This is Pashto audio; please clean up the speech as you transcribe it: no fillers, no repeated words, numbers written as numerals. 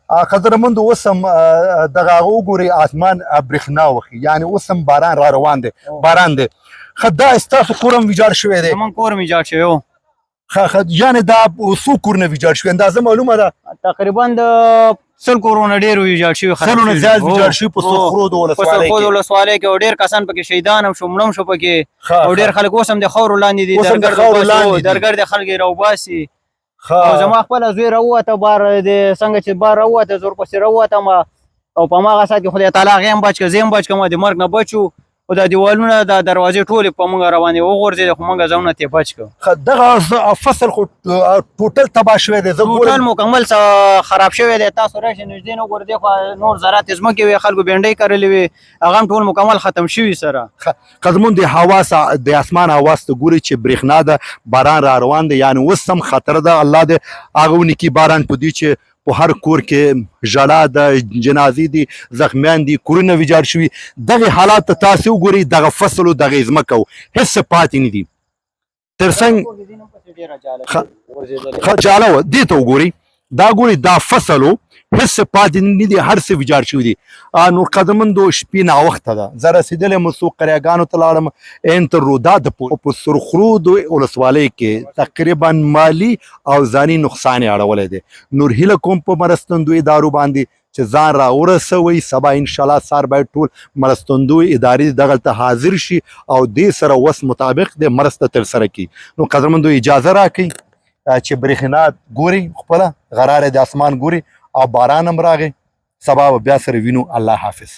قدرمند اوس هم دغه وګورئ اسمان برېښنا وخي یعنې اوس هم باران را روان دی باران دی ښه دا ستاسو کور هم ویجاړ شوی دی زمونږ کور مې ویجاړ شوی و یعنې دا څو کورونه ویجاړ شوي اندازه معلومه ده تقریبا د 100 کورونه ډېر ویجاړ شوي سلو نه زیات ویجاړ شوي په سرخرود ولسوالۍ کې ولسوالۍ کې او ډېر کسان پکې شهیدان هم شو مړه هم شو پکې او ډېر خلک اوس هم د خاورو لاندې دي درګرد د خلک یې راوباسي او زما خپله زوی راووته بار د څنګه چې بار راووته زه ورپسې راووتم او په هماغه ساعت کې خدای تعالی هغې هم بچ کړه زه هم بچ کړم د مرګ نه بچو خو دا دیوالونه دا دروازې ټولې په موږ روانې وغورځېدې خو موږ ځانونه ترې بچ کړو دغه فصل خو ټوټل تباه شوی دی ټوټل مکمل خراب شوی دی تاسو راشئ نږدې نه وګورئ خو نور زراعت یې ځمکې وې خلکو بینډۍ کرلې وې هغه هم ټول مکمل ختم شوي سره قدمون د حواس د اسمان حواس ته ګوري چې برېښنا ده باران را روان دی یعنې اوس هم خطر ده الله دې هغه ونکي باران په دې چې په هر کور کې ژړا ده جنازې دي زخمیان دي کورونه ویجاړ شوي دغې حالات ته تاسې وګورئ دغه فصل و دغې ځمکه و هېڅ څه پاتې نه دي تر څنګ جاله وه دې ته وګورئ دا ګورئ دا فصل و هېڅ څه پاتې نه دي هر څه ویجاړ شوي دي نور قدمندو شپې ناوخته ده زه رسېدلی یم څو قریاګانو ته لاړم عین تر روداته پورې په سرخرود ولسوالۍ کې تقریبا مالي او ځاني نقصان یې اړولی دی نور هیله کوم په مرستندوی ادارو باندې چې ځان را ورسوئ سبا انشاءالله سهار باید ټول مرستندوی ادارې دغلته حاضر شي او دې سره وس مطابق د مرسته ترسره کړي نو قدرمندو اجازه راکړئ چې برېښنا ګورئ خپله غراره د اسمان ګورئ او باران هم راغی سبا به بیا سره وینو الله حافظ